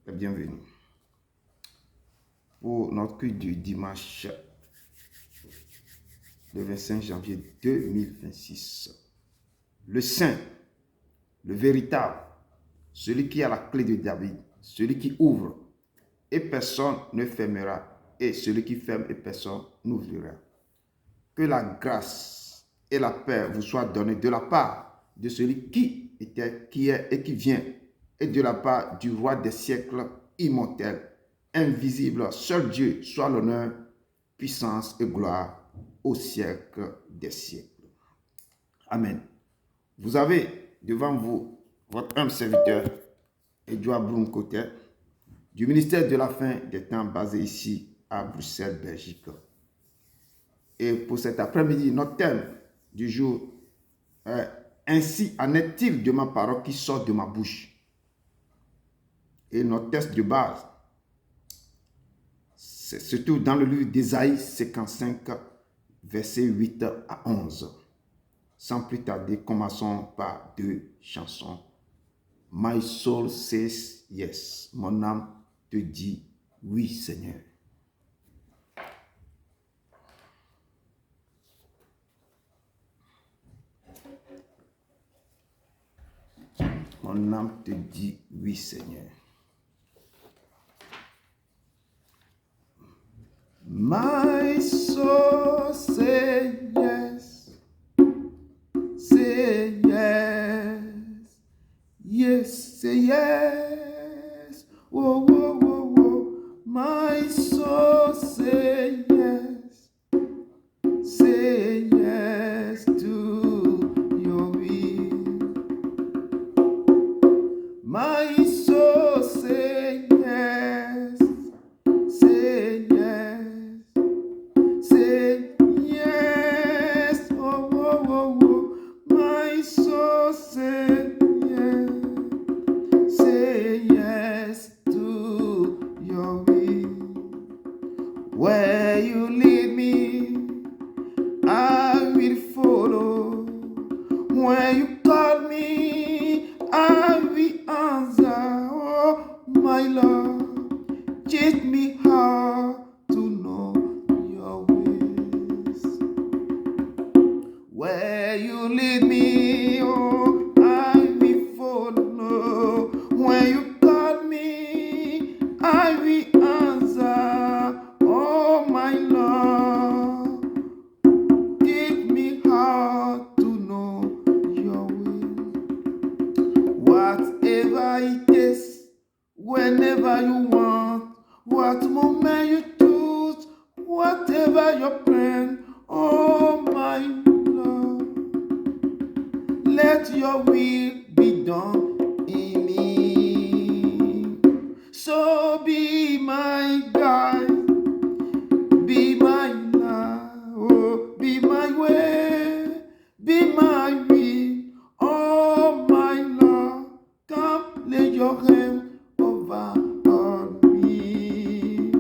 la bienvenue pour notre culte du dimanche, le 25 janvier 2026. Le Saint, le véritable, celui qui a la clé de David, celui qui ouvre et personne ne fermera, et celui qui ferme et personne n'ouvrira. Que la grâce et la paix vous soient données de la part de celui qui était, qui est et qui vient, et de la part du roi des siècles immortel, invisible, seul Dieu, soit l'honneur, puissance et gloire au siècle des siècles. Amen. Vous avez devant vous votre humble serviteur, Edouard Blum-Côté, du ministère de la fin des temps basé ici à Bruxelles, Belgique. Et pour cet après-midi, notre thème du jour est « Ainsi en est-il de ma parole qui sort de ma bouche ?» Et notre texte de base, c'est surtout dans le livre d'Ésaïe 55, versets 8 à 11. Sans plus tarder, commençons par deux chansons. My soul says yes. Mon âme te dit oui, Seigneur. Mon âme te dit oui, Seigneur. My soul say yes. Say yes. Yes, say yes. Whoa, whoa, whoa, whoa. My soul say yes. Say yes to your will. My soul say yes. Say yes. Say yes. Oh, oh, oh, oh. My soul say yes. Say yes to your will. Where you lead me, I will follow. When you call me, I will answer. Oh, my Lord, teach me how to know your ways. Where you lead me, oh, I will follow. When you call me, I will answer. Oh, my Lord, teach me how to know your will. Whatever it is, whenever you want, what moment you choose, whatever your plan, oh my Lord, let your will be done in me. So be my guide, be my life, oh, be my way, be my will. Oh my Lord, come lay your hand over on me.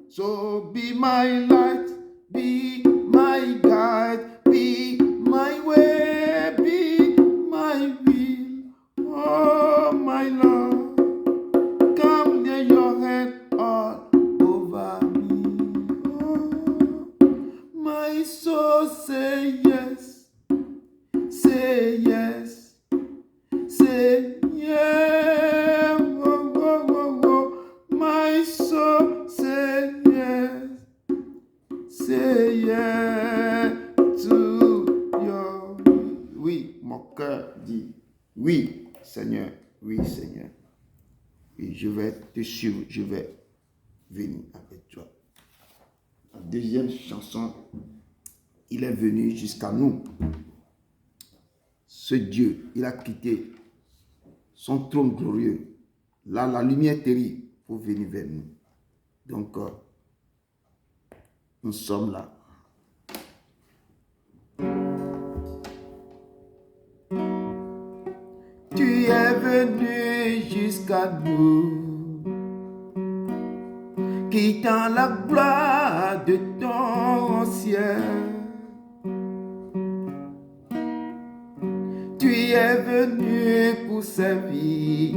So be my light, be my guide, be my way, be my will. Oh my Lord, come lay your hand all over me. Oh, my soul say yes, say yes, say yes. Oh, oh, oh, oh. My soul say yes, say yes to your will. Oui, mon cœur dit oui, Seigneur, oui, Seigneur. Et je vais te suivre, je vais venir avec toi. La deuxième chanson, il est venu jusqu'à nous. Ce Dieu, il a quitté son trône glorieux. Là, la lumière terrible pour venir vers nous. Donc, nous sommes là. Tu es venu jusqu'à nous, quittant la gloire de ton ciel. Tu es venu pour servir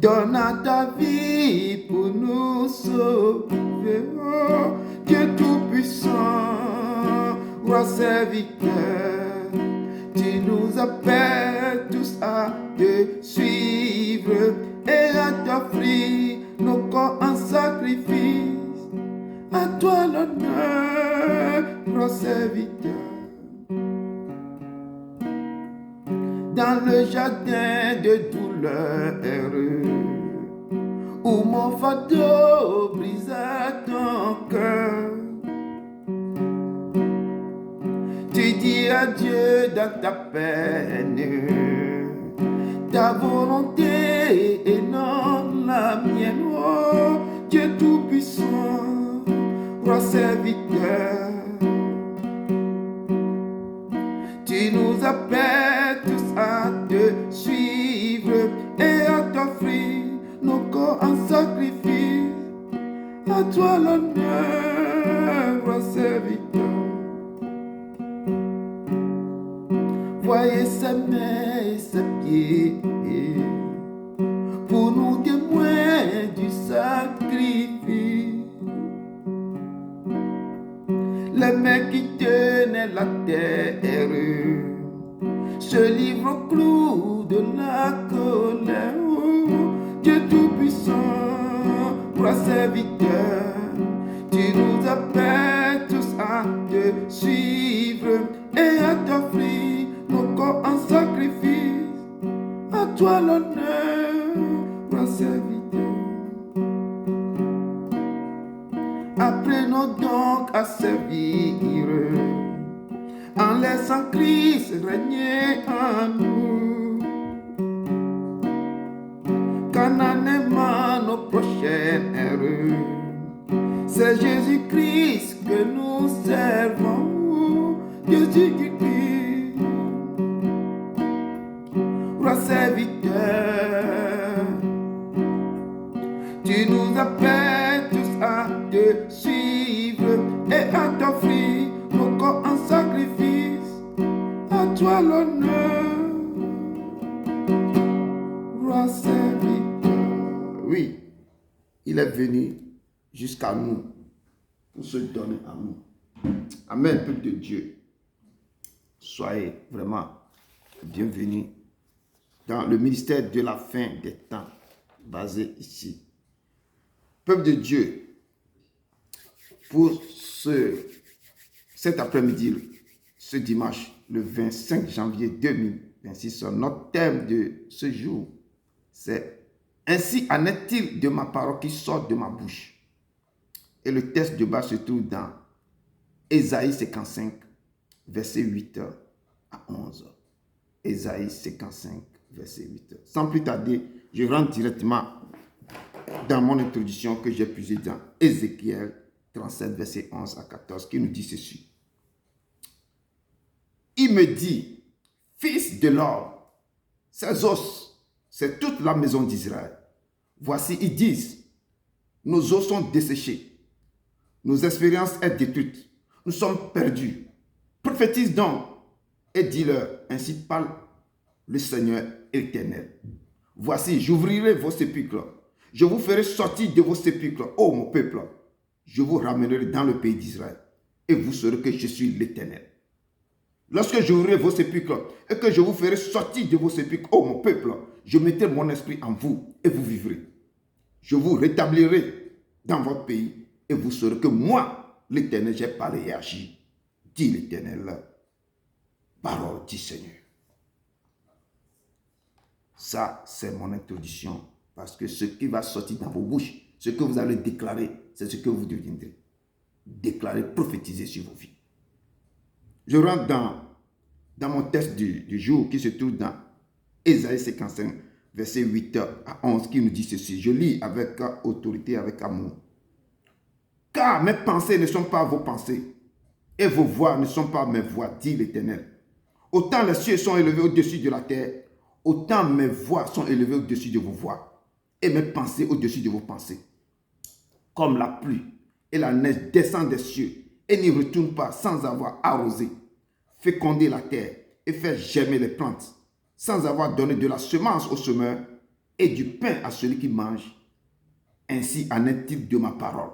Donne ta vie pour nous sauver. Oh, Dieu Tout-Puissant, Roi serviteur, tu nous appelles tous à te suivre et à t'offrir nos corps en sacrifice. À toi l'honneur, Roi serviteur. Dans le jardin de douleur, où mon fardeau brisa ton cœur, tu dis adieu dans ta peine, ta volonté et non la mienne. Oh, Dieu Tout-Puissant, Roi serviteur, tu nous appelles tous à te suivre et à t'offrir nos corps en sacrifice. À toi l'honneur, Roi serviteur. Voyez ses mains et ses pieds pour nous témoins du sacrifice. Les mains qui tenaient la terre se livrent au clou de la colère. Oh, Dieu Tout-Puissant, Roi serviteur, tu nous appelles tous à te suivre et à t'offrir nos corps en sacrifice. À toi l'honneur, Roi serviteur. Apprenons donc à servir en laissant Christ régner en nous. Qu'en aimant nos prochaines erreurs, c'est Jésus-Christ que nous servons. Jésus-Christ, Roi serviteur, tu nous appelles tous à te suivre et à t'offrir nos corps en sacrifice. À toi l'honneur, Roi serviteur. Oui, il est venu jusqu'à nous pour se donner à nous. Amen, peuple de Dieu. Soyez vraiment bienvenus dans le ministère de la fin des temps, basé ici. Peuple de Dieu, pour cet après-midi, ce dimanche, le 25 janvier 2026, notre thème de ce jour, c'est « Ainsi en est-il de ma parole qui sort de ma bouche ?» Et le texte de bas se trouve dans Ésaïe 55, verset 8 à 11. Ésaïe 55, verset 8. Sans plus tarder, je rentre directement dans mon introduction que j'ai puisée dans Ézéchiel 37, verset 11 à 14, qui nous dit ceci. Il me dit, fils de l'homme, ces os, c'est toute la maison d'Israël. Voici, ils disent, nos os sont desséchés, nos expériences sont détruites, nous sommes perdus. Prophétise donc et dis-leur, ainsi parle le Seigneur éternel. Voici, j'ouvrirai vos sépulcres, je vous ferai sortir de vos sépulcres, ô mon peuple, je vous ramènerai dans le pays d'Israël, et vous saurez que je suis l'Éternel. Lorsque j'ouvrirai vos sépulcres, et que je vous ferai sortir de vos sépulcres, ô mon peuple, je mettrai mon esprit en vous, et vous vivrez. Je vous rétablirai dans votre pays, et vous saurez que moi, l'Éternel, j'ai parlé et agi, dit l'Éternel. Parole du Seigneur. Ça, c'est mon introduction. Parce que ce qui va sortir dans vos bouches, ce que vous allez déclarer, c'est ce que vous deviendrez. Déclarer, prophétiser sur vos vies. Je rentre dans mon texte du jour qui se trouve dans Ésaïe 55, verset 8 à 11, qui nous dit ceci. Je lis avec autorité, avec amour. Car mes pensées ne sont pas vos pensées, et vos voix ne sont pas mes voix, dit l'Éternel. Autant les cieux sont élevés au-dessus de la terre, autant mes voix sont élevées au-dessus de vos voix, et mes pensées au-dessus de vos pensées. Comme la pluie et la neige descendent des cieux, et n'y retournent pas sans avoir arrosé, fécondé la terre, et fait germer les plantes, sans avoir donné de la semence au semeur, et du pain à celui qui mange. Ainsi en est-il de ma parole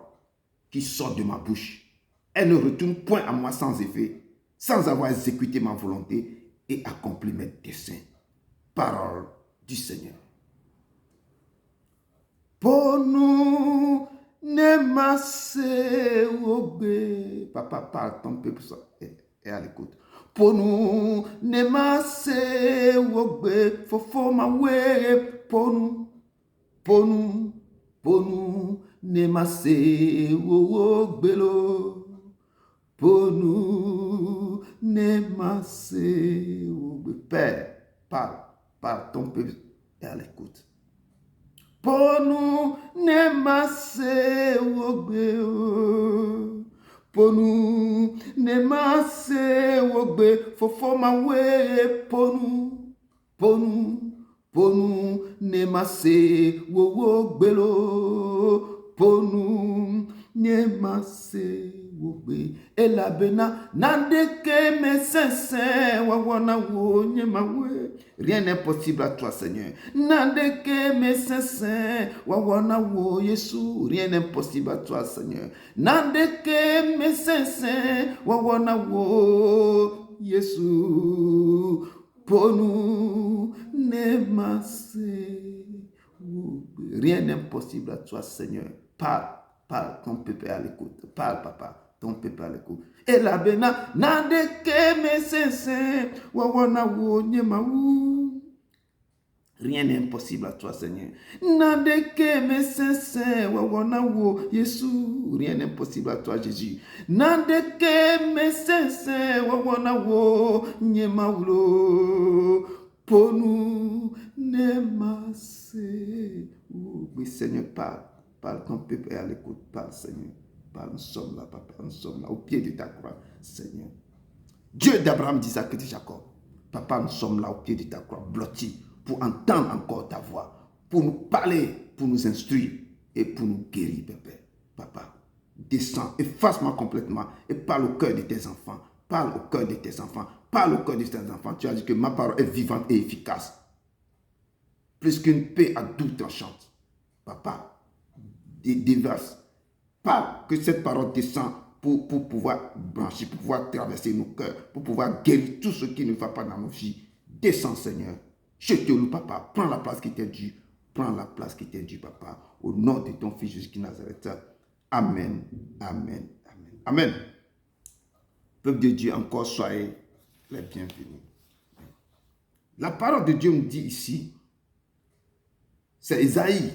qui sort de ma bouche. Elle ne retourne point à moi sans effet, sans avoir exécuté ma volonté et accompli mes desseins. Parole du Seigneur. Pour nous, papa parle, ton peuple est à l'écoute. Pour nous, fofo mawe, pour nous, nemase wogbelo. Pour nous, nemase wogbe. Père, parle, ton peuple est à l'écoute. Ponu ne mase wogbe, ponu ne mase wogbe, fofo mawe ponu ne mase wogbelo, ponu ne mase wogbe. Elabena nandeke me sensen wawana wo nye mawe. Rien n'est possible à toi, Seigneur. Nandeke me sensen wawana wo Yesu. Rien n'est possible à toi, Seigneur. Nandeke me sensen wawana wo Yesu. Ponu ne mase wogbe. Rien n'est possible à toi, Seigneur. Parle, ton peuple est à l'écoute. Parle, papa. Ton peuple à l'écoute. Et la bena, nandeke me sensen, wawana wo nyemaou. Rien n'est impossible à toi, Seigneur. Nandeke me sensen, wawana wo Yesu. Rien n'est impossible à toi, Jésus. Nandeke me sensen, wawana wo nyemaoulo. Ponu ne mase. Oui, Seigneur, parle. Parle, ton peuple est à l'écoute. Parle, Seigneur. Nous sommes là, papa, nous sommes là, au pied de ta croix, Seigneur. Dieu d'Abraham, d'Isaac et de Jacob. Papa, nous sommes là, au pied de ta croix, blottis, pour entendre encore ta voix, pour nous parler, pour nous instruire et pour nous guérir, papa. Descends, efface-moi complètement et parle au cœur de tes enfants. Parle au cœur de tes enfants. Parle au cœur de tes enfants. Tu as dit que ma parole est vivante et efficace. Plus qu'une paix à double tranchante. Papa, déverse. Parle, que cette parole descend pour pouvoir brancher, pour pouvoir traverser nos cœurs, pour pouvoir guérir tout ce qui ne va pas dans nos vies. Descends, Seigneur. Je te loue, papa. Prends la place qui t'est due. Prends la place qui t'est due, papa. Au nom de ton Fils Jésus-Christ Nazareth. Amen. Amen. Amen. Amen. Peuple de Dieu, encore soyez les bienvenus. La parole de Dieu nous dit ici, c'est Isaïe,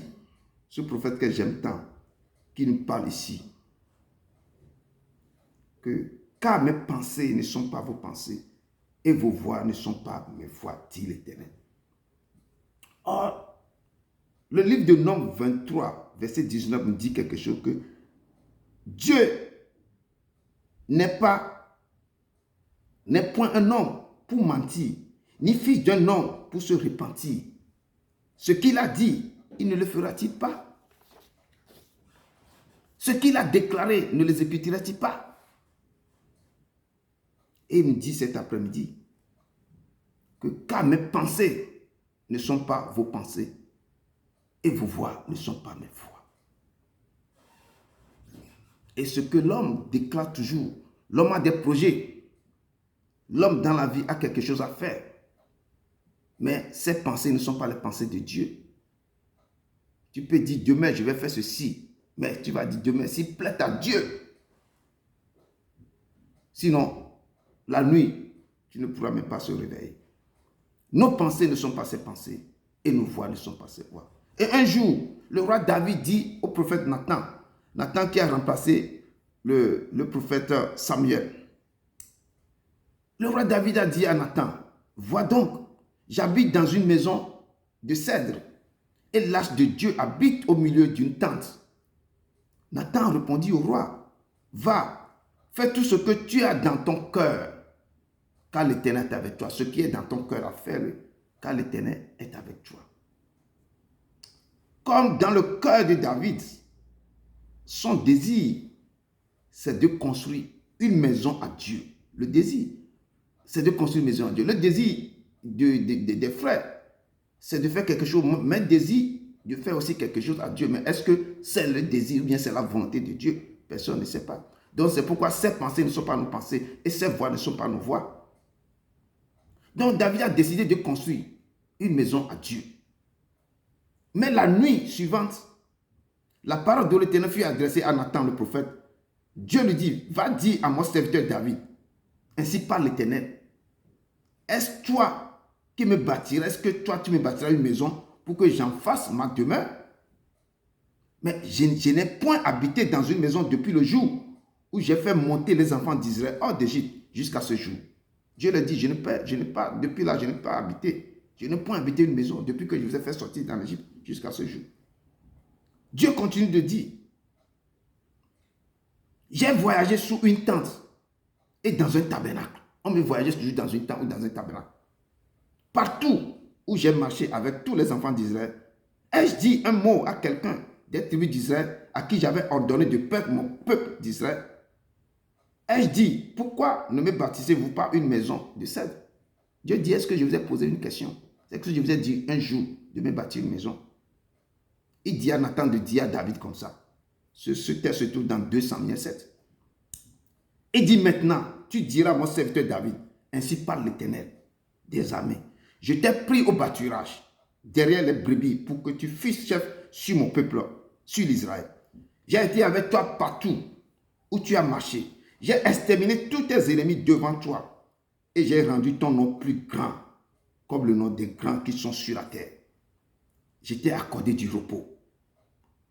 ce prophète que j'aime tant, qui nous parle ici, que car mes pensées ne sont pas vos pensées et vos voix ne sont pas mes voix, dit l'Éternel. Or, le livre de Nombres 23, verset 19 nous dit quelque chose que Dieu n'est point un homme pour mentir, ni fils d'un homme pour se repentir. Ce qu'il a dit, il ne le fera-t-il pas? Ce qu'il a déclaré, ne l'exécutera-t-il pas? Et il me dit cet après-midi que car mes pensées ne sont pas vos pensées et vos voix ne sont pas mes voix. Et ce que l'homme déclare toujours, l'homme a des projets, l'homme dans la vie a quelque chose à faire, mais ses pensées ne sont pas les pensées de Dieu. Tu peux dire demain je vais faire ceci, mais tu vas dire demain s'il plaît à Dieu. Sinon, la nuit, tu ne pourras même pas se réveiller. Nos pensées ne sont pas ses pensées et nos voix ne sont pas ses voix. Et un jour, le roi David dit au prophète Nathan, Nathan qui a remplacé le prophète Samuel. Le roi David a dit à Nathan, vois donc, j'habite dans une maison de cèdre et l'ange de Dieu habite au milieu d'une tente. Nathan répondit au roi, va, fais tout ce que tu as dans ton cœur, car l'Éternel est avec toi. Ce qui est dans ton cœur à faire, car l'Éternel est avec toi. Comme dans le cœur de David, son désir, c'est de construire une maison à Dieu. Le désir, c'est de construire une maison à Dieu. Le désir des frères, c'est de faire quelque chose. Mes désirs de faire aussi quelque chose à Dieu. Mais est-ce que c'est le désir ou bien c'est la volonté de Dieu? Personne ne sait pas. Donc c'est pourquoi ces pensées ne sont pas nos pensées et ces voix ne sont pas nos voix. Donc David a décidé de construire une maison à Dieu. Mais la nuit suivante, la parole de l'Éternel fut adressée à Nathan le prophète. Dieu lui dit, va dire à mon serviteur David, ainsi parle l'Éternel. Est-ce toi qui me bâtiras, est-ce que toi tu me bâtiras une maison pour que j'en fasse ma demeure? Mais je n'ai point habité dans une maison depuis le jour où j'ai fait monter les enfants d'Israël hors d'Égypte jusqu'à ce jour. Dieu leur dit, depuis là, je n'ai pas habité. Je n'ai point habité une maison depuis que je vous ai fait sortir dans l'Égypte jusqu'à ce jour. Dieu continue de dire, j'ai voyagé sous une tente et dans un tabernacle. On me voyageait toujours dans une tente ou dans un tabernacle. Partout où j'ai marché avec tous les enfants d'Israël, ai-je dit un mot à quelqu'un des tribus d'Israël à qui j'avais ordonné de perdre mon peuple d'Israël? Ai-je dit, pourquoi ne me bâtissez-vous pas une maison de cèdre? Dieu dit, est-ce que je vous ai posé une question? C'est que je vous ai dit un jour de me bâtir une maison. Il dit à Nathan de dire à David comme ça. Ce texte se trouve dans 2 Samuel 7. Il dit maintenant, tu diras à mon serviteur David, ainsi parle l'Éternel des armées. Je t'ai pris au pâturage derrière les brebis pour que tu fusses chef sur mon peuple, sur l'Israël. J'ai été avec toi partout où tu as marché. J'ai exterminé tous tes ennemis devant toi et j'ai rendu ton nom plus grand comme le nom des grands qui sont sur la terre. Je t'ai accordé du repos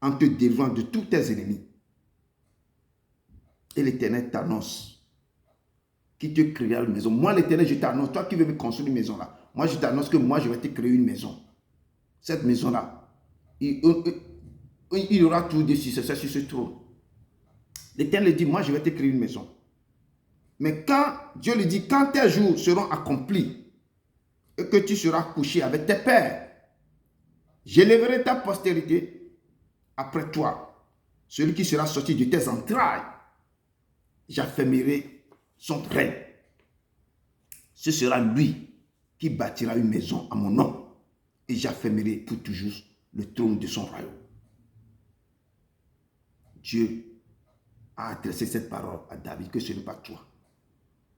en te délivrant de tous tes ennemis. Et l'Éternel t'annonce qui te créera une maison. Moi, l'Éternel, je t'annonce, toi qui veux me construire une maison là, moi je t'annonce que moi je vais te créer une maison. Cette maison là, il y aura tout dessus, c'est sur ce trône. L'Éternel dit, moi je vais te créer une maison. Mais quand Dieu lui dit, quand tes jours seront accomplis et que tu seras couché avec tes pères, j'élèverai ta postérité après toi, celui qui sera sorti de tes entrailles, j'affermirai son règne. Ce sera lui qui bâtira une maison à mon nom et j'affermirai pour toujours le trône de son royaume. Dieu a adressé cette parole à David que ce n'est pas toi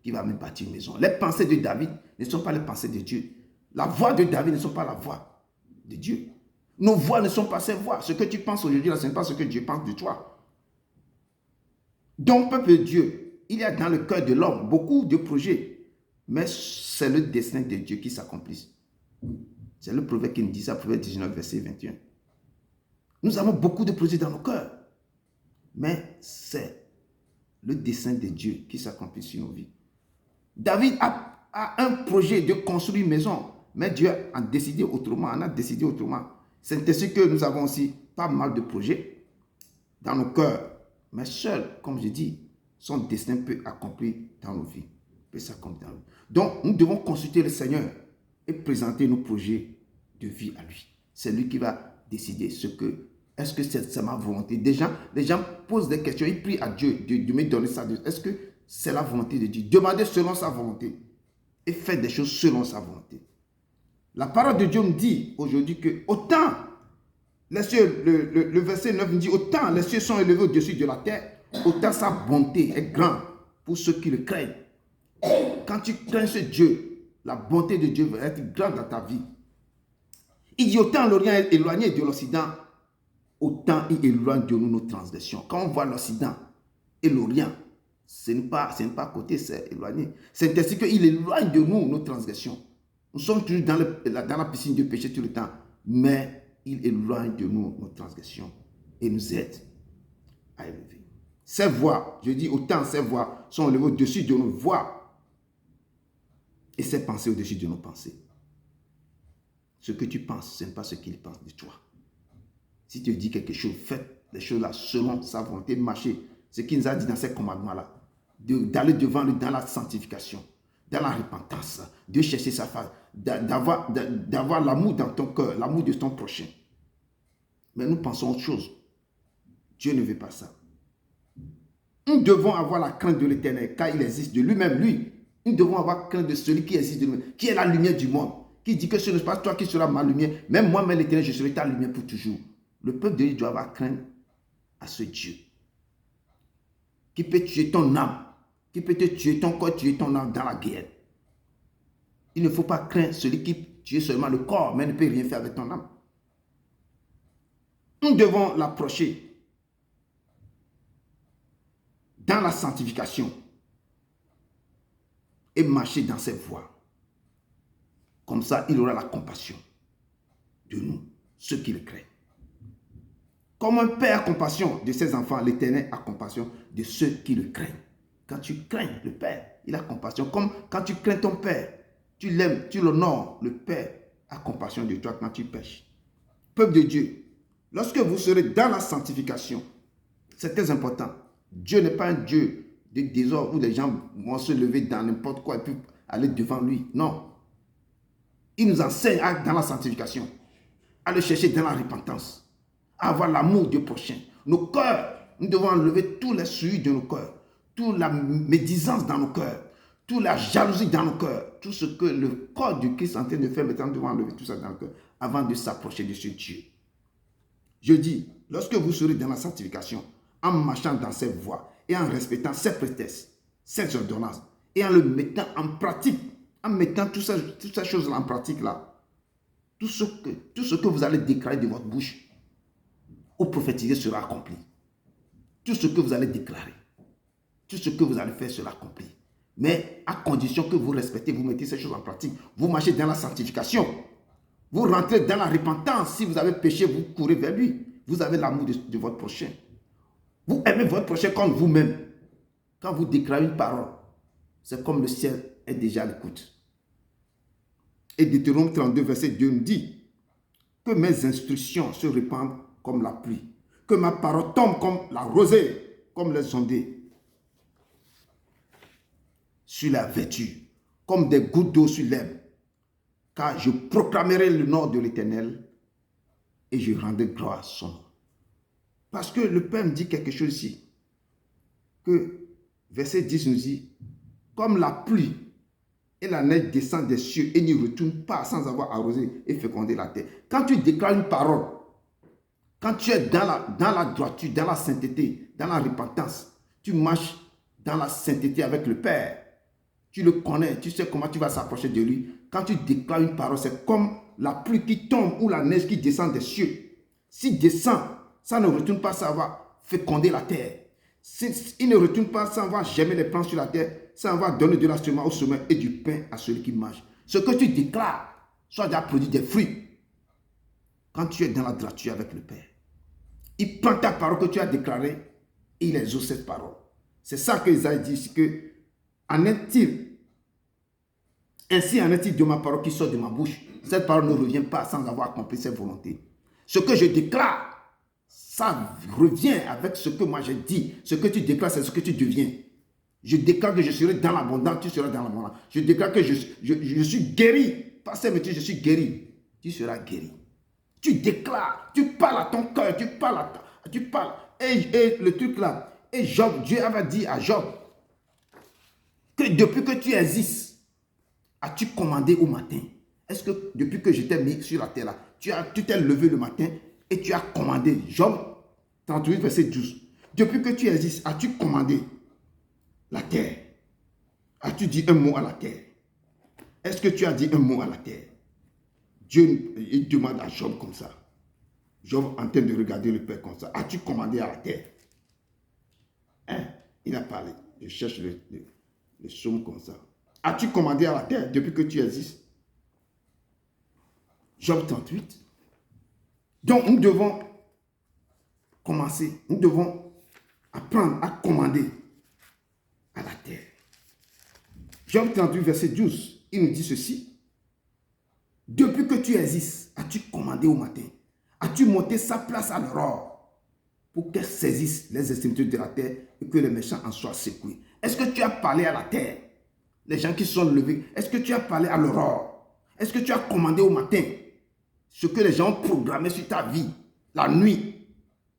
qui va me bâtir une maison. Les pensées de David ne sont pas les pensées de Dieu. La voix de David ne sont pas la voix de Dieu. Nos voix ne sont pas ses voix. Ce que tu penses aujourd'hui, ce n'est pas ce que Dieu pense de toi. Donc, peuple de Dieu, il y a dans le cœur de l'homme beaucoup de projets, mais c'est le destin de Dieu qui s'accomplisse. C'est le prophète qui nous dit ça, prophète 19, verset 21. Nous avons beaucoup de projets dans nos cœurs, mais c'est le dessein de Dieu qui s'accomplit sur nos vies. David a un projet de construire une maison, mais Dieu a décidé autrement, on a décidé autrement. C'est ainsi que nous avons aussi pas mal de projets dans nos cœurs, mais seul, comme je dis, son destin peut accomplir dans nos vies. Peut s'accomplir dans nos vies. Donc, nous devons consulter le Seigneur et présenter nos projets de vie à lui. C'est lui qui va décider est-ce que c'est ma volonté? Les gens posent des questions, ils prient à Dieu de me donner ça. Est-ce que c'est la volonté de Dieu? Demandez selon sa volonté et faites des choses selon sa volonté. La parole de Dieu me dit aujourd'hui que autant les cieux, le verset 9 me dit, autant les cieux sont élevés au-dessus de la terre, autant sa bonté est grande pour ceux qui le craignent. Quand tu crains ce Dieu, la bonté de Dieu va être grande dans ta vie. Il dit autant l'Orient est éloigné de l'Occident, autant il éloigne de nous nos transgressions. Quand on voit l'Occident et l'Orient, ce n'est pas à côté, c'est éloigné. C'est ainsi qu'il éloigne de nous nos transgressions. Nous sommes toujours dans la piscine de péché tout le temps, mais il éloigne de nous nos transgressions et nous aide à élever. Ces voix, je dis autant ces voix sont élevées au-dessus de nos voix et ces pensées au-dessus de nos pensées. Ce que tu penses, ce n'est pas ce qu'il pense de toi. Si tu dis quelque chose, faites les choses là selon sa volonté, marcher. Ce qu'il nous a dit dans ces commandements-là, d'aller devant lui dans la sanctification, dans la repentance, de chercher sa face, d'avoir l'amour dans ton cœur, l'amour de ton prochain. Mais nous pensons autre chose. Dieu ne veut pas ça. Nous devons avoir la crainte de l'Éternel, car il existe de lui-même, lui. Nous devons avoir crainte de celui qui existe de lui-même, qui est la lumière du monde, qui dit que ce n'est pas toi qui seras ma lumière, même moi, mais l'Éternel, je serai ta lumière pour toujours. Le peuple de Dieu doit avoir crainte à ce Dieu qui peut tuer ton âme, qui peut te tuer ton corps, tuer ton âme dans la guerre. Il ne faut pas craindre celui qui tue seulement le corps, mais ne peut rien faire avec ton âme. Nous devons l'approcher dans la sanctification et marcher dans ses voies. Comme ça, il aura la compassion de nous, ceux qui le craignent. Comme un père a compassion de ses enfants, l'Éternel a compassion de ceux qui le craignent. Quand tu crains le Père, il a compassion. Comme quand tu crains ton Père, tu l'aimes, tu l'honores, le Père a compassion de toi quand tu pêches. Peuple de Dieu, lorsque vous serez dans la sanctification, c'est très important. Dieu n'est pas un Dieu de désordre où les gens vont se lever dans n'importe quoi et puis aller devant lui. Non. Il nous enseigne dans la sanctification, à le chercher dans la repentance, à avoir l'amour du prochain. Nos cœurs, nous devons enlever tous les souilles de nos cœurs, toute la médisance dans nos cœurs, toute la jalousie dans nos cœurs, tout ce que le corps du Christ est en train de faire, maintenant, nous devons enlever tout ça dans le cœur avant de s'approcher de ce Dieu. Je dis, lorsque vous serez dans la sanctification, en marchant dans ces voies et en respectant ces prétextes, ces ordonnances, et en le mettant en pratique, en mettant toutes ces choses-là en pratique, là, tout ce que vous allez déclarer de votre bouche ou prophétiser sera accompli. Tout ce que vous allez déclarer, tout ce que vous allez faire sera accompli. Mais à condition que vous respectez, vous mettez ces choses en pratique. Vous marchez dans la sanctification. Vous rentrez dans la repentance. Si vous avez péché, vous courez vers lui. Vous avez l'amour de votre prochain. Vous aimez votre prochain comme vous-même. Quand vous déclarez une parole, c'est comme le ciel est déjà à l'écoute. Et Deutéronome 32, verset 2 nous dit que mes instructions se répandent comme la pluie, que ma parole tombe comme la rosée, comme les ondées sur la vertu, comme des gouttes d'eau sur l'herbe. Car je proclamerai le nom de l'Éternel et je rendrai gloire à son nom. Parce que le Père me dit quelque chose ici, que verset 10 nous dit, comme la pluie et la neige descendent des cieux et n'y retournent pas sans avoir arrosé et fécondé la terre. Quand tu déclares une parole, quand tu es dans la droiture, dans la sainteté, dans la repentance, tu marches dans la sainteté avec le Père. Tu le connais, tu sais comment tu vas s'approcher de lui. Quand tu déclares une parole, c'est comme la pluie qui tombe ou la neige qui descend des cieux. S'il descend, ça ne retourne pas sans avoir fécondé la terre. Il ne retourne pas sans avoir germé les plants sur la terre, sans avoir donné de l'assommage au sommet et du pain à celui qui mange. Ce que tu déclares, soit déjà produit des fruits. Quand tu es dans la droiture avec le Père, il prend ta parole que tu as déclarée et il exauce cette parole. C'est ça que Isaïe dit ici, que ainsi en est-il de ma parole qui sort de ma bouche. Cette parole ne revient pas sans avoir accompli cette volonté. Ce que je déclare, ça revient avec ce que moi j'ai dit. Ce que tu déclares, c'est ce que tu deviens. Je déclare que je serai dans l'abondance, tu seras dans l'abondance. Je déclare que je suis guéri. Pas seulement je suis guéri. Tu seras guéri. Tu déclares, tu parles à ton cœur, tu parles. Et le truc là, et Job, Dieu avait dit à Job que depuis que tu existes, as-tu commandé au matin? Est-ce que depuis que je t'ai mis sur la terre là, tu t'es levé le matin et tu as commandé? Job 38, verset 12. Depuis que tu existes, as-tu commandé la terre? As-tu dit un mot à la terre? Est-ce que tu as dit un mot à la terre? Dieu, il demande à Job comme ça. Job en train de regarder le Père comme ça. As-tu commandé à la terre? Hein? Il a parlé. Je cherche le psaume comme ça. As-tu commandé à la terre depuis que tu existes? Job 38. Donc nous devons commencer. Nous devons apprendre à commander à la terre. Job 38, verset 12. Il nous dit ceci. Depuis que tu existes, as-tu commandé au matin? As-tu monté sa place à l'aurore pour qu'elle saisisse les extrémités de la terre et que les méchants en soient secoués? Est-ce que tu as parlé à la terre? Les gens qui sont levés, est-ce que tu as parlé à l'aurore? Est-ce que tu as commandé au matin ce que les gens ont programmé sur ta vie? La nuit,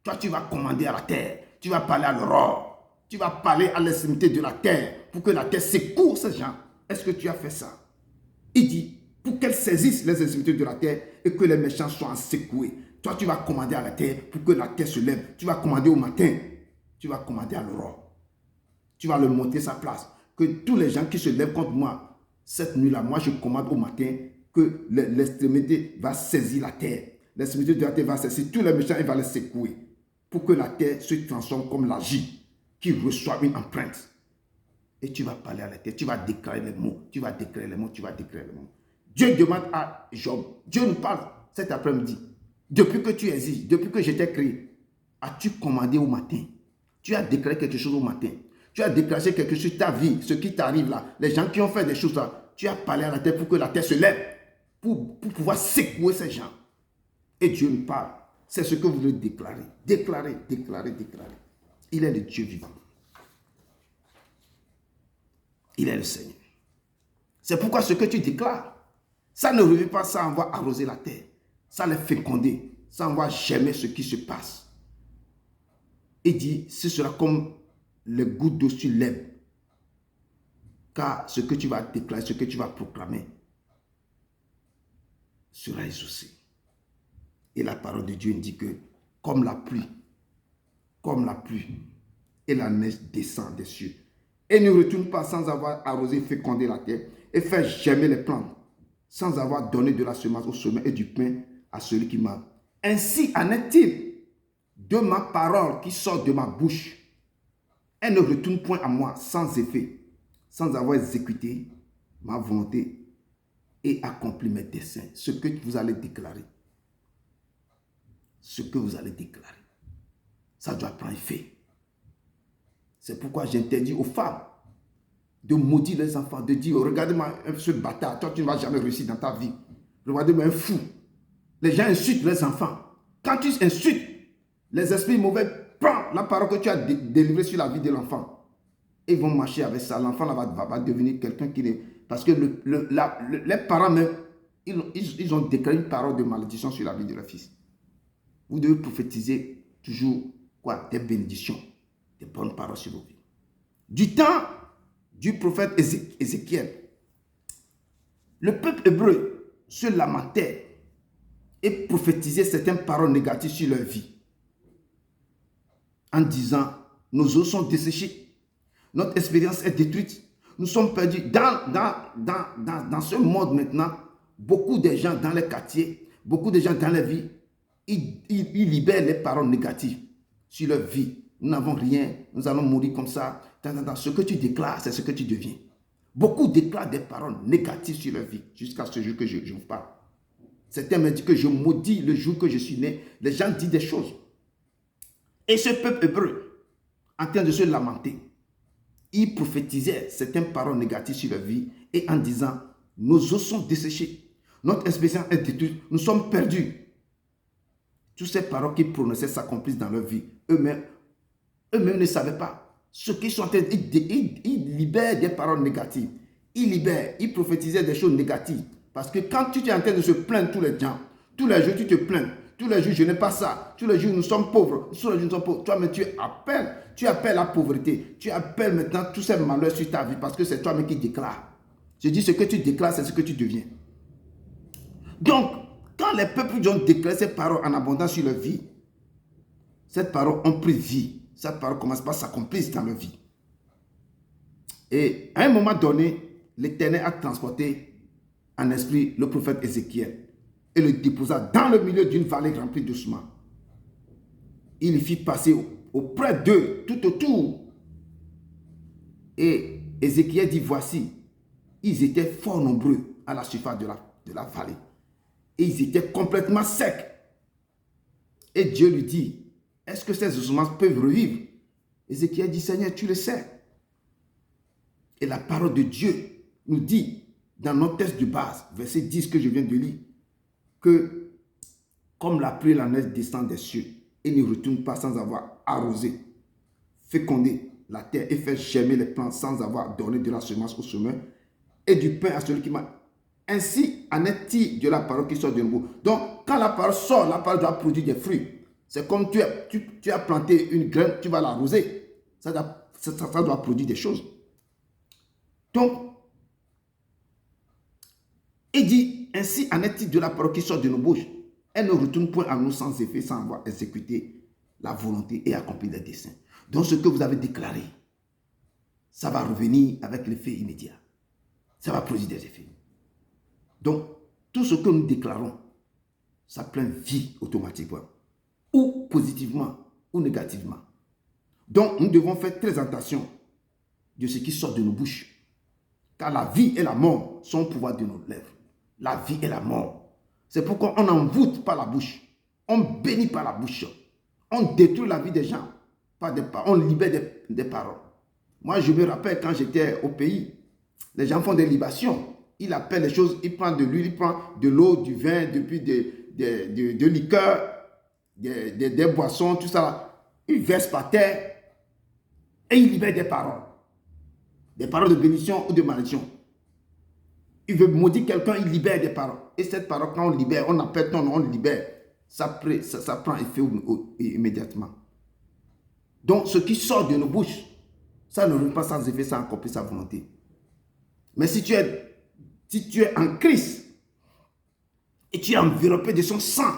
toi tu vas commander à la terre, tu vas parler à l'aurore, tu vas parler à l'extrémité de la terre pour que la terre secoue ces gens. Est-ce que tu as fait ça? Il dit, pour qu'elle saisisse les extrémités de la terre et que les méchants soient secoués. Toi, tu vas commander à la terre pour que la terre se lève. Tu vas commander au matin. Tu vas commander à l'aurore. Tu vas leur montrer sa place. Que tous les gens qui se lèvent contre moi, cette nuit-là, moi je commande au matin que l'extrémité va saisir la terre. L'extrémité de la terre va saisir tous les méchants et va les secouer. Pour que la terre se transforme comme l'argile qui reçoit une empreinte. Et tu vas parler à la terre, tu vas déclarer les mots, tu vas déclarer les mots, tu vas déclarer les mots. Dieu demande à Job, Dieu nous parle cet après-midi. Depuis que tu existes, depuis que je t'ai créé, as-tu commandé au matin? Tu as déclaré quelque chose au matin. Tu as déclaré quelque chose sur ta vie, ce qui t'arrive là. Les gens qui ont fait des choses là, tu as parlé à la terre pour que la terre se lève. Pour pouvoir secouer ces gens. Et Dieu nous parle. C'est ce que vous devez déclarer. Déclarer, déclarer, déclarer. Il est le Dieu vivant. Il est le Seigneur. C'est pourquoi ce que tu déclares, ça ne revient pas sans avoir arrosé la terre, sans les féconder, sans avoir germé ce qui se passe. Il dit, ce sera comme les gouttes d'eau sur l'herbe. Car ce que tu vas déclarer, ce que tu vas proclamer, sera exaucé. Et la parole de Dieu dit que, comme la pluie, et la neige descend des cieux, et ne retourne pas sans avoir arrosé, fécondé la terre, et fait germer les plantes, sans avoir donné de la semence au semeur et du pain à celui qui m'a. Ainsi en est-il de ma parole qui sort de ma bouche. Elle ne retourne point à moi sans effet, sans avoir exécuté ma volonté et accompli mes desseins. Ce que vous allez déclarer. Ce que vous allez déclarer. Ça doit prendre effet. C'est pourquoi j'interdis aux femmes de maudire les enfants, de dire, regardez-moi ce bâtard, toi tu ne vas jamais réussir dans ta vie. Regardez-moi un fou. Les gens insultent les enfants. Quand tu insultes, les esprits mauvais prennent la parole que tu as délivrée sur la vie de l'enfant. Et ils vont marcher avec ça. L'enfant va devenir quelqu'un qui est... Parce que les parents même, ils ont déclaré une parole de malédiction sur la vie de leur fils. Vous devez prophétiser toujours quoi? Des bénédictions, des bonnes paroles sur vos vies. Du temps du prophète Ézéchiel, le peuple hébreu se lamentait et prophétisait certaines paroles négatives sur leur vie. En disant, nos os sont desséchés, notre expérience est détruite, nous sommes perdus. Dans ce monde maintenant, beaucoup de gens dans les quartiers, beaucoup de gens dans les vies, ils libèrent les paroles négatives sur leur vie. Nous n'avons rien, nous allons mourir comme ça. Ce que tu déclares, c'est ce que tu deviens. Beaucoup déclarent des paroles négatives sur leur vie jusqu'à ce jour que je vous parle. Certains me disent que je maudis le jour que je suis né. Les gens disent des choses. Et ce peuple hébreu, en train de se lamenter, il prophétisait certaines paroles négatives sur leur vie et en disant, nos os sont desséchés, notre expérience est détruite, nous sommes perdus. Toutes ces paroles qu'ils prononçaient s'accomplissent dans leur vie. Eux-mêmes ne savaient pas. Ce qu'ils sont en train de ils libèrent des paroles négatives. Ils prophétisaient des choses négatives. Parce que quand tu es en train de se plaindre tous les gens, tous les jours tu te plains, tous les jours je n'ai pas ça, tous les jours nous sommes pauvres, tous les jours nous sommes pauvres. Toi-même tu appelles la pauvreté, tu appelles maintenant tous ces malheurs sur ta vie parce que c'est toi-même qui déclares. Je dis ce que tu déclares, c'est ce que tu deviens. Donc, quand les peuples ont déclaré ces paroles en abondance sur leur vie, ces paroles ont pris vie. Cette parole commence par s'accomplir dans leur vie. Et à un moment donné, l'Éternel a transporté en esprit le prophète Ézéchiel et le déposa dans le milieu d'une vallée remplie d'ossements. Il le fit passer auprès d'eux, tout autour. Et Ézéchiel dit, voici, ils étaient fort nombreux à la surface de la vallée. Et ils étaient complètement secs. Et Dieu lui dit, est-ce que ces ossements peuvent revivre? Ézéchiel dit, Seigneur, tu le sais. Et la parole de Dieu nous dit, dans notre texte de base, verset 10 que je viens de lire, que comme la pluie et la neige descendent des cieux et ne retournent pas sans avoir arrosé, fécondé la terre et fait germer les plantes sans avoir donné de la semence au semeur et du pain à celui qui m'a. Ainsi en est-il de la parole qui sort de nous. Donc, quand la parole sort, la parole doit produire des fruits. C'est comme tu as planté une graine, tu vas l'arroser. Ça doit produire des choses. Donc, il dit, Ainsi en est-il de la parole qui sort de nos bouches. Elle ne retourne point à nous sans effet, sans avoir exécuté la volonté et accompli les desseins. Donc ce que vous avez déclaré, ça va revenir avec l'effet immédiat. Ça va produire des effets. Donc, tout ce que nous déclarons, ça prend vie automatiquement, ou positivement, ou négativement. Donc, nous devons faire très attention de ce qui sort de nos bouches. Car la vie et la mort sont au pouvoir de nos lèvres. La vie et la mort. C'est pourquoi on n'envoûte pas la bouche. On bénit pas la bouche. On détruit la vie des gens. Par des paroles. On libère des paroles. Moi, je me rappelle quand j'étais au pays, les gens font des libations. Ils appellent les choses, ils prennent de l'huile, ils prennent de l'eau, du vin, depuis de liqueurs, des boissons, tout ça. Ils versent par terre et ils libèrent des paroles. Des paroles de bénédiction ou de malédiction. Il veut maudire quelqu'un, il libère des paroles. Et cette parole, quand on libère, on appelle ton nom, on libère. Ça prend effet immédiatement. Donc, ce qui sort de nos bouches, ça ne revient pas sans effet, sans accomplir sa volonté. Mais si tu es en Christ et tu es enveloppé de son sang,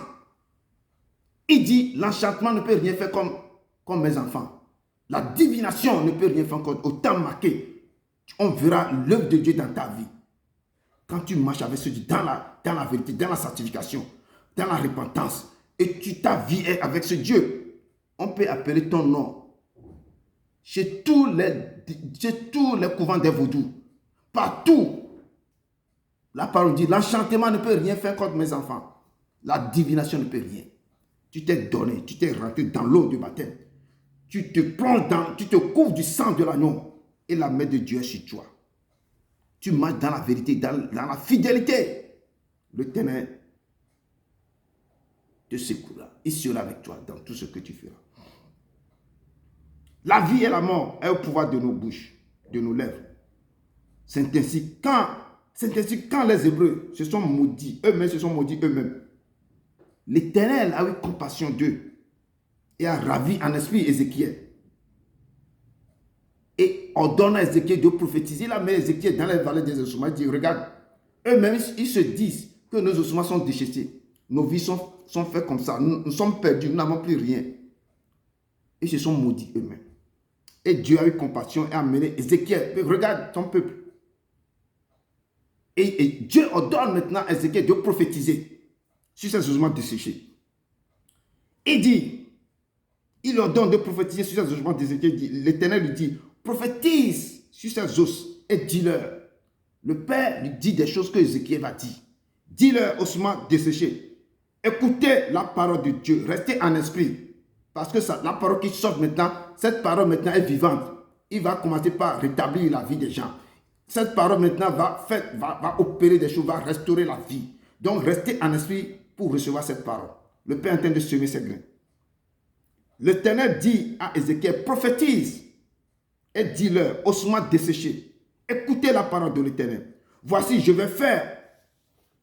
il dit, l'enchantement ne peut rien faire comme mes enfants. La divination ne peut rien faire comme au temps marqué. On verra l'œuvre de Dieu dans ta vie. Quand tu marches avec ce Dieu dans la vérité, dans la sanctification, dans la repentance, et ta vie est avec ce Dieu, on peut appeler ton nom chez tous les couvents des vaudous. Partout, la parole dit, l'enchantement ne peut rien faire contre mes enfants. La divination ne peut rien. Tu t'es donné, tu t'es rentré dans l'eau du baptême. Tu te plonges tu te couvres du sang de l'agneau et la main de Dieu est sur toi. Tu marches dans la vérité, dans la fidélité. L'Éternel te secourra. Il sera avec toi dans tout ce que tu feras. La vie et la mort est au pouvoir de nos bouches, de nos lèvres. C'est ainsi quand les Hébreux se sont maudits, eux-mêmes. L'Éternel a eu compassion d'eux et a ravi en esprit Ézéchiel. Et ordonne à Ézéchiel de prophétiser. Il a mis Ézéchiel dans les vallées des ossements. Il dit, regarde, eux-mêmes, ils se disent que nos ossements sont déchetsés. Nos vies sont faites comme ça. Nous sommes perdus, nous n'avons plus rien. Ils se sont maudits eux-mêmes. Et Dieu a eu compassion et a amené Ézéchiel. Regarde ton peuple. Et Dieu ordonne maintenant à Ézéchiel de prophétiser sur ces ossements desséchés. Il ordonne de prophétiser sur ces ossements desséchés. L'Éternel lui dit, prophétise sur ces os et dis-leur. Le Père lui dit des choses que Ézéchiel va dire. Dis-leur, ossements desséchés. Écoutez la parole de Dieu. Restez en esprit. Parce que la parole qui sort maintenant, cette parole maintenant est vivante. Il va commencer par rétablir la vie des gens. Cette parole maintenant va opérer des choses, va restaurer la vie. Donc restez en esprit pour recevoir cette parole. Le Père est en train de semer ses grains. L'Éternel dit à Ézéchiel, prophétise et dis-leur, ossements desséchés, écoutez la parole de l'Éternel. Voici, je vais faire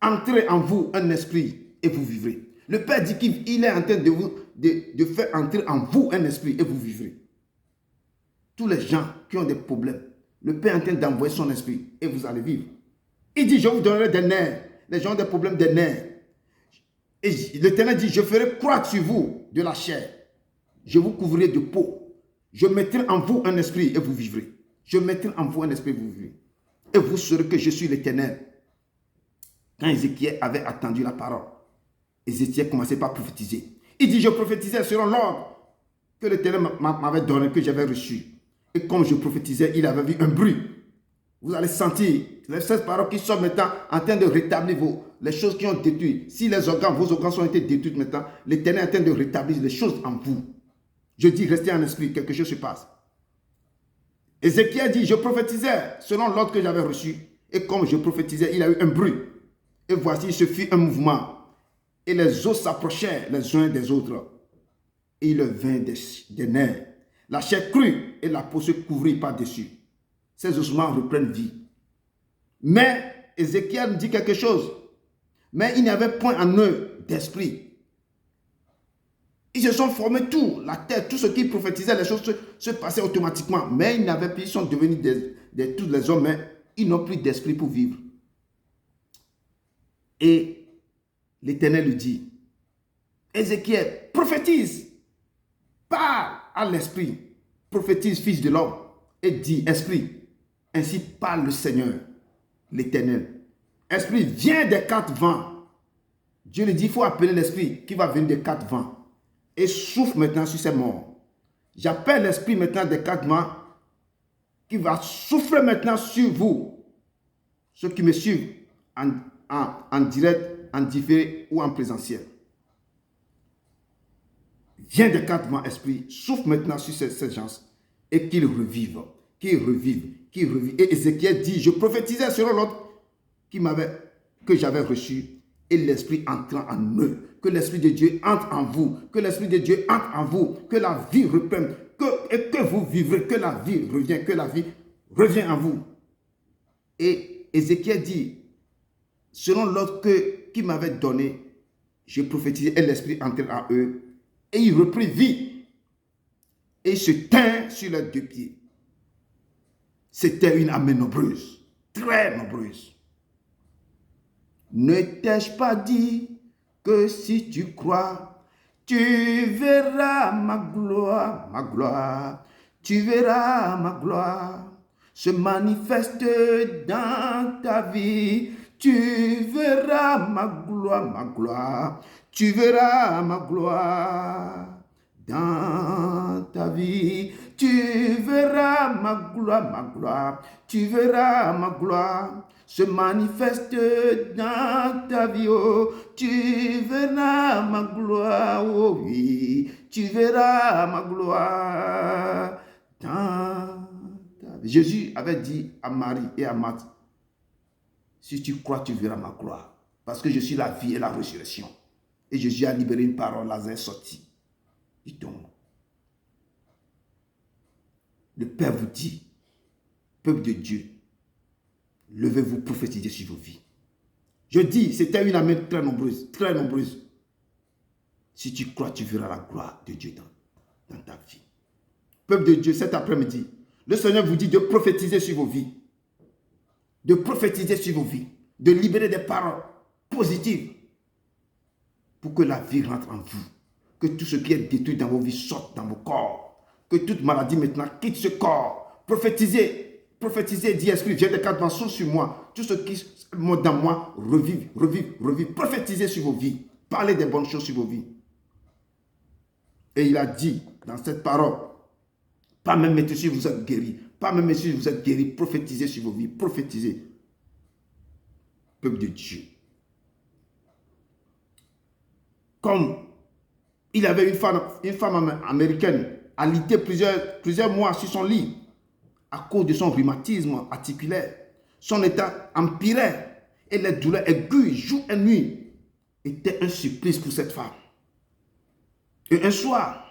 entrer en vous un esprit et vous vivrez. Le Père dit qu'il est en train de faire entrer en vous un esprit et vous vivrez. Tous les gens qui ont des problèmes, le Père est en train d'envoyer son esprit et vous allez vivre. Il dit, je vous donnerai des nerfs. Les gens ont des problèmes des nerfs. Et l'Éternel dit, je ferai croître sur vous de la chair. Je vous couvrirai de peau. Je mettrai en vous un esprit et vous vivrez. Je mettrai en vous un esprit et vous vivrez. Et vous saurez que je suis l'Éternel. Quand Ézéchiel avait attendu la parole, Ézéchiel commençait par prophétiser. Il dit, je prophétisais selon l'ordre que l'Éternel m'avait donné, que j'avais reçu. Et comme je prophétisais, il avait vu un bruit. Vous allez sentir cette parole qui sont maintenant en train de rétablir les choses qui ont détruit. Si vos organes ont été détruits maintenant, l'Éternel est en train de rétablir les choses en vous. Je dis, restez en esprit, quelque chose se passe. Ézéchiel dit, je prophétisais selon l'ordre que j'avais reçu. Et comme je prophétisais, il y a eu un bruit. Et voici, il se fit un mouvement. Et les os s'approchèrent les uns des autres. Et il vint des nerfs. La chair crut et la peau se couvrit par-dessus. Ces ossements reprennent vie. Mais Ézéchiel dit quelque chose. Mais il n'y avait point en eux d'esprit. Ils se sont formés tout, la tête, tout ce qui prophétisait, les choses se passaient automatiquement. Mais ils sont devenus tous les hommes, mais ils n'ont plus d'esprit pour vivre. Et l'Éternel lui dit, Ézéchiel, prophétise, parle à l'Esprit, prophétise, fils de l'homme, et dit, Esprit, ainsi parle le Seigneur, l'Éternel. Esprit, viens des quatre vents. Dieu lui dit, il faut appeler l'Esprit qui va venir des quatre vents. Et souffle maintenant sur ces morts. J'appelle l'Esprit maintenant des quatre vents qui va souffler maintenant sur vous. Ceux qui me suivent en direct, en différé ou en présentiel. Viens des quatre vents, Esprit, souffle maintenant sur ces gens et qu'ils revivent, qu'ils revivent, qu'ils revivent. Et Ézéchiel dit, je prophétisais sur l'autre que j'avais reçu et l'Esprit entrant en eux. Que l'Esprit de Dieu entre en vous, que l'Esprit de Dieu entre en vous, que la vie reprenne, que vous vivrez, que la vie revienne, que la vie revient en vous. Et Ézéchiel dit, selon l'ordre qu'il m'avait donné, je prophétisais et l'Esprit entrait en eux et il reprit vie et il se tint sur les deux pieds. C'était une armée nombreuse, très nombreuse. Ne t'ai-je pas dit que si tu crois, tu verras ma gloire, tu verras ma gloire se manifeste dans ta vie. Tu verras ma gloire, tu verras ma gloire dans ta vie. Tu verras ma gloire, tu verras ma gloire se manifeste dans ta vie. Oh, tu verras ma gloire, oh oui, tu verras ma gloire dans ta vie. Jésus avait dit à Marie et à Marthe, si tu crois, tu verras ma gloire. Parce que je suis la vie et la résurrection. Et Jésus a libéré une parole, Lazare est sorti. Il tombe. Le Père vous dit, peuple de Dieu, levez-vous, prophétisez sur vos vies. Je dis, c'était une armée très nombreuse, très nombreuse. Si tu crois, tu verras la gloire de Dieu dans ta vie. Peuple de Dieu, cet après-midi, le Seigneur vous dit de prophétiser sur vos vies. De prophétiser sur vos vies. De libérer des paroles positives pour que la vie rentre en vous. Que tout ce qui est détruit dans vos vies sorte dans vos corps. Que toute maladie maintenant quitte ce corps. Prophétisez, prophétisez, dit Esprit, viens de quatre vents sur moi. Tout ce qui est dans moi, revive, revive, revive. Prophétisez sur vos vies. Parlez des bonnes choses sur vos vies. Et il a dit dans cette parole, pas même maintenant si vous êtes guéris, pas même si vous êtes guéris, prophétisez sur vos vies, prophétisez. Peuple de Dieu. Comme il y avait une femme américaine alitée plusieurs mois sur son lit à cause de son rhumatisme articulaire. Son état empirait et les douleurs aiguës jour et nuit étaient un supplice pour cette femme. Et un soir,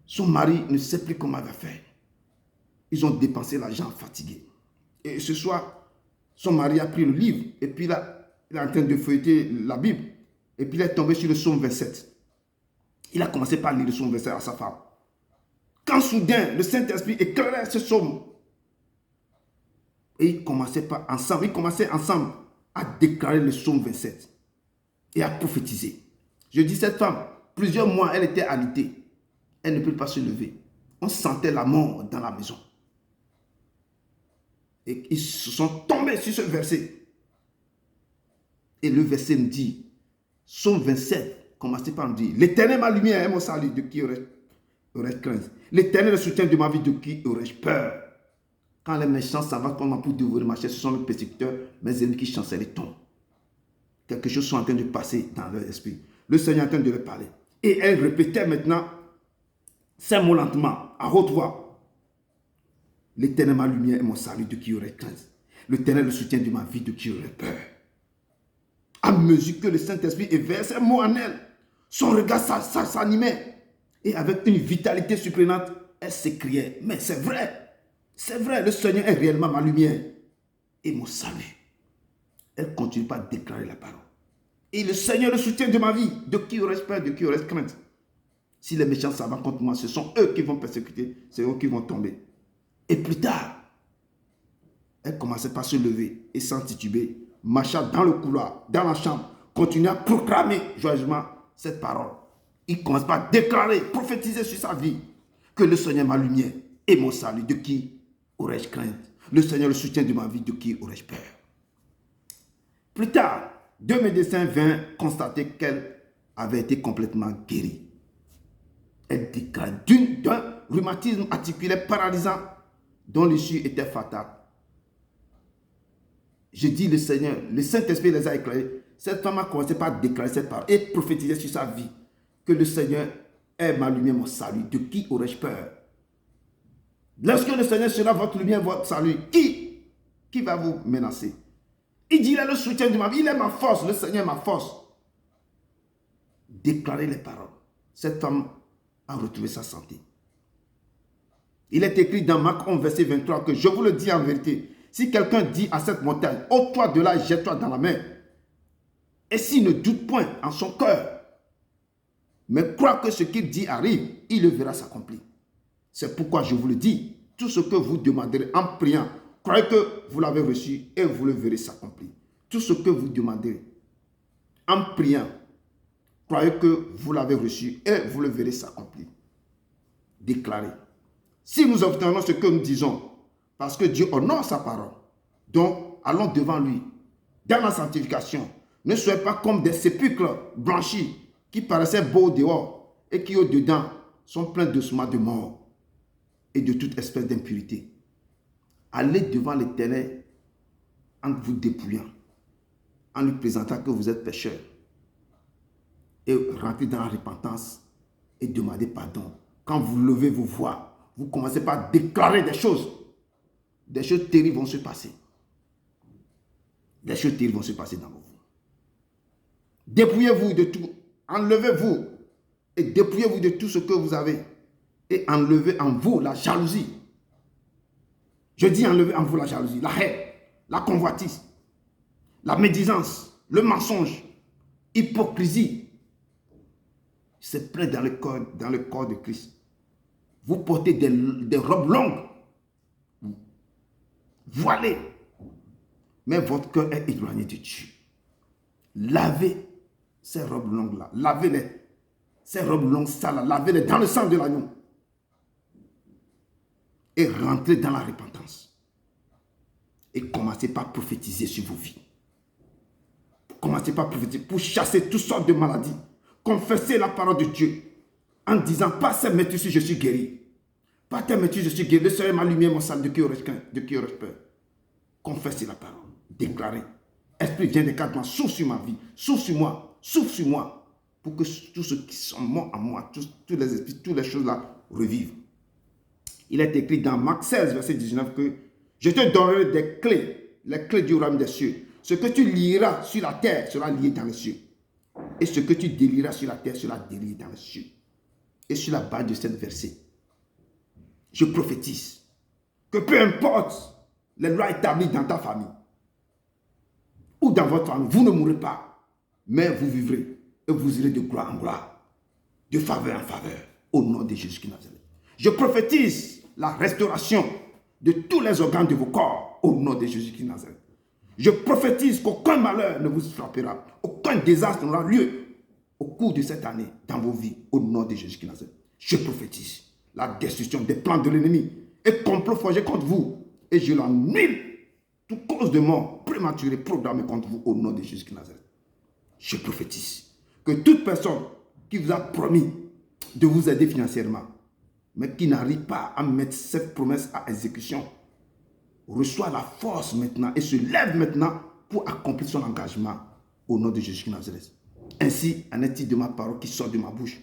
son mari ne sait plus comment il va faire. Ils ont dépensé l'argent fatigué. Et ce soir, son mari a pris le livre et puis il est en train de feuilleter la Bible. Et puis il est tombé sur le psaume 27. Il a commencé par lire le psaume 27 à sa femme. Quand soudain, le Saint-Esprit éclairait ce psaume. Et ils commençaient ensemble à déclarer le psaume 27 et à prophétiser. Je dis cette femme, plusieurs mois, elle était alitée. Elle ne peut pas se lever. On sentait la mort dans la maison. Et ils se sont tombés sur ce verset. Et le verset nous dit, psaume 27, commencez par nous dire, l'Éternel ma lumière et mon salut, de qui aurais-je crainte? L'Éternel est le soutien de ma vie, de qui aurais-je peur? Quand les méchants s'en vont comme pour dévorer ma chair, ce sont mes persécuteurs, mes ennemis qui chancellent et tombent. Quelque chose sont en train de passer dans leur esprit. Le Seigneur est en train de leur parler. Et elle répétait maintenant ces mots lentement, à haute voix. L'Éternel ma lumière et mon salut, de qui aurais crainte? L'Éternel est le soutien de ma vie, de qui aurais peur? À mesure que le Saint-Esprit éveillait ces mots en elle, son regard s'animait. Et avec une vitalité surprenante, elle s'écriait, mais c'est vrai, le Seigneur est réellement ma lumière et mon salut. Elle continue par déclarer la parole. Et le Seigneur est le soutien de ma vie, de qui aurais-je peur, de qui aurais-je crainte? Si les méchants s'en vont contre moi, ce sont eux qui vont persécuter, c'est eux qui vont tomber. Et plus tard, elle commençait par se lever et sans tituber, marcha dans le couloir, dans la chambre, continue à proclamer joyeusement cette parole. Il commence par déclarer, prophétiser sur sa vie que le Seigneur est ma lumière et mon salut. De qui aurais-je crainte? Le Seigneur est le soutien de ma vie. De qui aurais-je peur? Plus tard, 2 médecins vinrent constater qu'elle avait été complètement guérie. Elle déclare d'un rhumatisme articulaire paralysant dont l'issue était fatale. Je dis le Seigneur, le Saint-Esprit les a éclairés. Cette femme a commencé par déclarer cette parole et prophétiser sur sa vie que le Seigneur est ma lumière, mon salut. De qui aurais-je peur? Lorsque le Seigneur sera votre lumière, votre salut, qui va vous menacer? Il dit, il est le soutien de ma vie, il est ma force, le Seigneur est ma force. Déclarez les paroles. Cette femme a retrouvé sa santé. Il est écrit dans Marc 11, verset 23 que je vous le dis en vérité, si quelqu'un dit à cette montagne, ôte-toi de là, jette-toi dans la mer, et s'il ne doute point en son cœur, mais croit que ce qu'il dit arrive, il le verra s'accomplir. C'est pourquoi je vous le dis, tout ce que vous demanderez en priant, croyez que vous l'avez reçu et vous le verrez s'accomplir. Tout ce que vous demanderez en priant, croyez que vous l'avez reçu et vous le verrez s'accomplir. Déclarez. Si nous obtenons ce que nous disons, parce que Dieu honore sa parole, donc allons devant lui, dans la sanctification. Ne soyez pas comme des sépulcres blanchis qui paraissaient beaux dehors et qui au-dedans sont pleins d'ossements de mort et de toute espèce d'impurité. Allez devant l'Éternel en vous dépouillant, en lui présentant que vous êtes pécheur, et rentrez dans la repentance et demandez pardon. Quand vous levez vos voix, vous commencez par déclarer des choses terribles vont se passer. Des choses terribles vont se passer dans vos vies. Dépouillez-vous de tout, enlevez-vous et dépouillez-vous de tout ce que vous avez et enlevez en vous la jalousie. Je dis enlevez en vous la jalousie, la haine, la convoitise, la médisance, le mensonge, hypocrisie. C'est plein dans le corps de Christ. Vous portez des robes longues, voilées, mais votre cœur est éloigné de Dieu. Lavez ces robes longues-là, lavez-les, ces robes longues sales, lavez-les dans le sang de l'agneau et rentrez dans la repentance. Et commencez par prophétiser sur vos vies. Commencez par prophétiser pour chasser toutes sortes de maladies. Confessez la parole de Dieu en disant, pas cette maîtrise, je suis guéri. Pas cette maîtrise, je suis guéri. Le Seigneur est ma lumière, mon salut, de qui aurais-je peur? Confessez la parole. Déclarez. Esprit, viens des quatre mois, souffle sur ma vie, souffle sur moi, pour que tous ceux qui sont morts en moi, tous les esprits, toutes les choses là revivent. Il est écrit dans Marc 16, verset 19 que je te donnerai des clés, les clés du royaume des cieux. Ce que tu lieras sur la terre sera lié dans les cieux. Et ce que tu délieras sur la terre sera délié dans les cieux. Et sur la base de cette verset, je prophétise que peu importe les lois établies dans ta famille ou dans votre famille, vous ne mourrez pas, mais vous vivrez et vous irez de gloire en gloire, de faveur en faveur, au nom de Jésus-Christ de Nazareth. Je prophétise la restauration de tous les organes de vos corps, au nom de Jésus-Christ de Nazareth. Je prophétise qu'aucun malheur ne vous frappera, aucun désastre n'aura lieu au cours de cette année dans vos vies, au nom de Jésus-Christ de Nazareth. Je prophétise la destruction des plans de l'ennemi et complot forgé contre vous, et je l'annule, toute cause de mort prématurée programmée contre vous, au nom de Jésus-Christ de Nazareth. Je prophétise que toute personne qui vous a promis de vous aider financièrement, mais qui n'arrive pas à mettre cette promesse à exécution, reçoit la force maintenant et se lève maintenant pour accomplir son engagement au nom de Jésus de Nazareth. Ainsi en est-il de ma parole qui sort de ma bouche.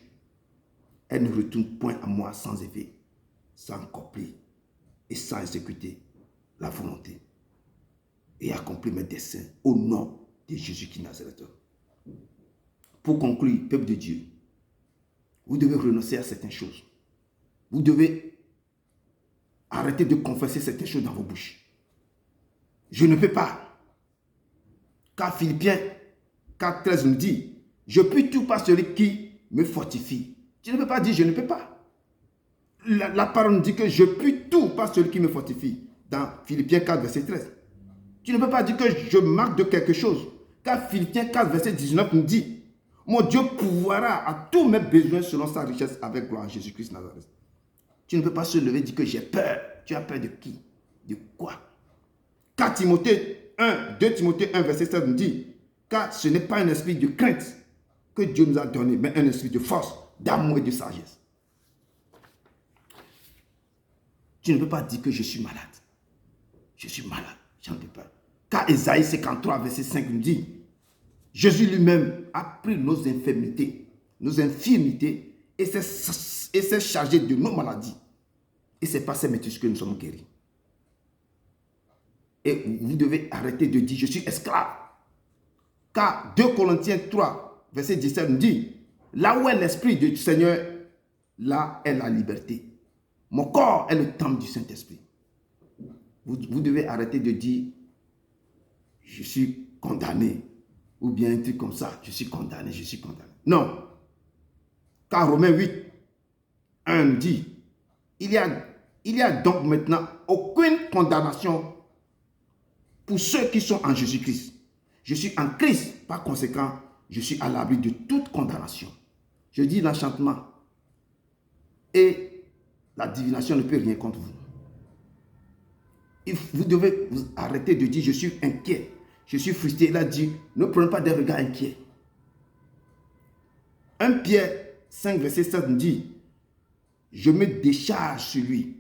Elle ne retourne point à moi sans effet, sans accomplir et sans exécuter la volonté et accomplir mes desseins au nom de Jésus de Nazareth. Pour conclure, peuple de Dieu, vous devez renoncer à certaines choses. Vous devez arrêter de confesser certaines choses dans vos bouches. Je ne peux pas. Car Philippiens 4,13 nous dit, je puis tout par celui qui me fortifie. Tu ne peux pas dire je ne peux pas. La parole nous dit que je puis tout par celui qui me fortifie. Dans Philippiens 4, verset 13. Tu ne peux pas dire que je manque de quelque chose. Car Philippiens 4, verset 19 nous dit, mon Dieu pourvoira à tous mes besoins selon sa richesse avec gloire en Jésus-Christ Nazareth. Tu ne peux pas se lever et dire que j'ai peur. Tu as peur de qui? De quoi? Car Timothée 1, 2 Timothée 1, verset 7 nous dit, car ce n'est pas un esprit de crainte que Dieu nous a donné, mais un esprit de force, d'amour et de sagesse. Tu ne peux pas dire que je suis malade. Je suis malade, j'en ai peur. Car Ésaïe 53, verset 5 nous dit, Jésus lui-même a pris nos infirmités et s'est chargé de nos maladies. Et c'est par ces métiers que nous sommes guéris. Et vous devez arrêter de dire, je suis esclave. Car 2 Corinthiens 3, verset 17 nous dit, là où est l'Esprit du Seigneur, là est la liberté. Mon corps est le temple du Saint-Esprit. Vous devez arrêter de dire, je suis condamné. Ou bien un truc comme ça, je suis condamné, je suis condamné. Non. Car Romains 8, 1 nous dit, il y a donc maintenant aucune condamnation pour ceux qui sont en Jésus-Christ. Je suis en Christ, par conséquent, je suis à l'abri de toute condamnation. Je dis l'enchantement et la divination ne peut rien contre vous. Vous devez vous arrêter de dire, je suis inquiet. Je suis frustré. Il a dit, ne prenez pas des regards inquiets. 1 Pierre 5, verset 7 nous dit, je me décharge sur lui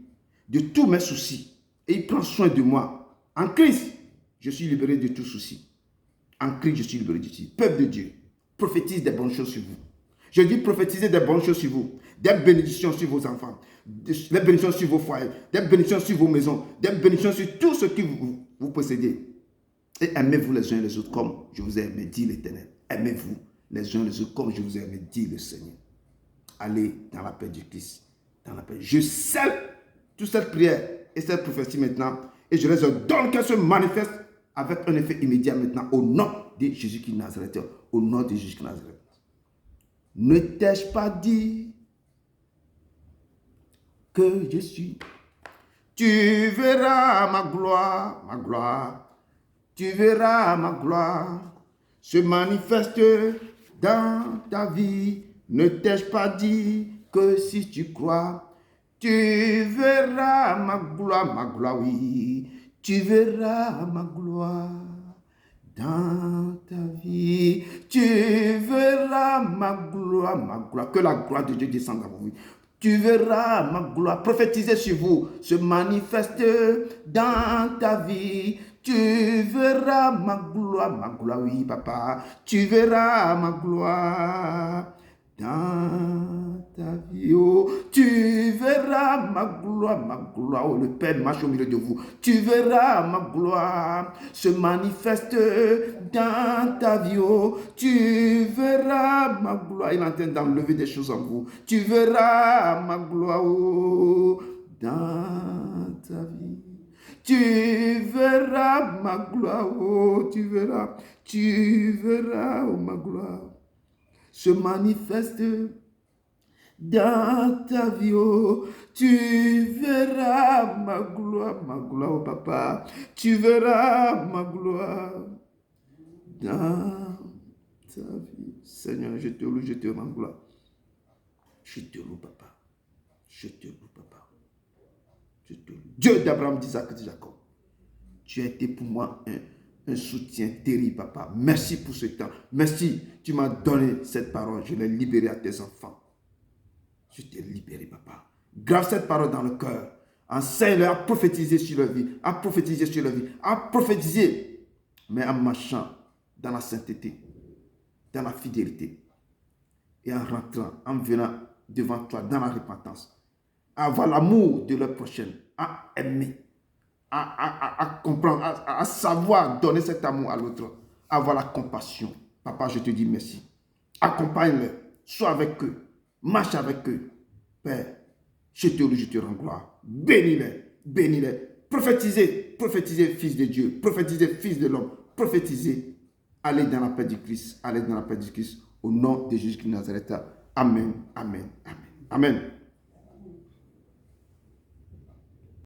de tous mes soucis et il prend soin de moi. En Christ, je suis libéré de tout souci. En Christ, je suis libéré de tout souci. Peuple de Dieu, prophétise des bonnes choses sur vous. Je dis prophétisez des bonnes choses sur vous, des bénédictions sur vos enfants, des bénédictions sur vos foyers, des bénédictions sur vos maisons, des bénédictions sur tout ce qui vous possédez. Et aimez-vous les uns les autres comme je vous ai aimé, dit l'Éternel. Aimez-vous les uns les autres comme je vous ai aimé, dit le Seigneur. Allez dans la paix du Christ. Dans la paix. Je scelle toute cette prière et cette prophétie maintenant. Et je les ordonne qu'elle se manifeste avec un effet immédiat maintenant au nom de Jésus-Christ Nazareth. Au nom de Jésus-Christ Nazareth. Ne t'ai-je pas dit que je suis? Tu verras ma gloire, ma gloire. Tu verras ma gloire se manifester dans ta vie. Ne t'ai-je pas dit que si tu crois, tu verras ma gloire, oui. Tu verras ma gloire dans ta vie. Tu verras ma gloire. Que la gloire de Dieu descende à vous. Tu verras ma gloire, prophétiser sur vous, se manifester dans ta vie. Tu verras ma gloire, oui, papa. Tu verras ma gloire dans ta vie. Oh, tu verras ma gloire. Oh, le Père marche au milieu de vous. Tu verras ma gloire se manifester dans ta vie. Oh, tu verras ma gloire. Il est en train d'enlever des choses en vous. Tu verras ma gloire oh, dans ta vie. Tu verras ma gloire, oh, tu verras, oh, ma gloire se manifeste dans ta vie, oh, tu verras ma gloire, oh, papa, tu verras ma gloire dans ta vie. Seigneur, je te loue, je te rends gloire. Je te loue, papa. Je te loue, papa. Dieu d'Abraham, d'Isaac et de Jacob, tu as été pour moi un soutien terrible, papa. Merci pour ce temps. Merci, tu m'as donné cette parole. Je l'ai libérée à tes enfants. Je t'ai libéré, papa. Grave cette parole dans le cœur. Enseigne-leur à prophétiser sur leur vie, à prophétiser sur leur vie, à prophétiser, mais en marchant dans la sainteté, dans la fidélité, et en rentrant, en venant devant toi, dans la repentance. À avoir l'amour de leur prochaine, à aimer, à comprendre, à savoir donner cet amour à l'autre, à avoir la compassion. Papa, je te dis merci. Accompagne-les, sois avec eux, marche avec eux. Père, je te loue, je te rends gloire. Bénis-les, bénis-les. Prophétisez, prophétisez, fils de Dieu, prophétisez, fils de l'homme, prophétisez. Allez dans la paix du Christ, allez dans la paix du Christ, au nom de Jésus-Christ de Nazareth. Amen, amen, amen, amen.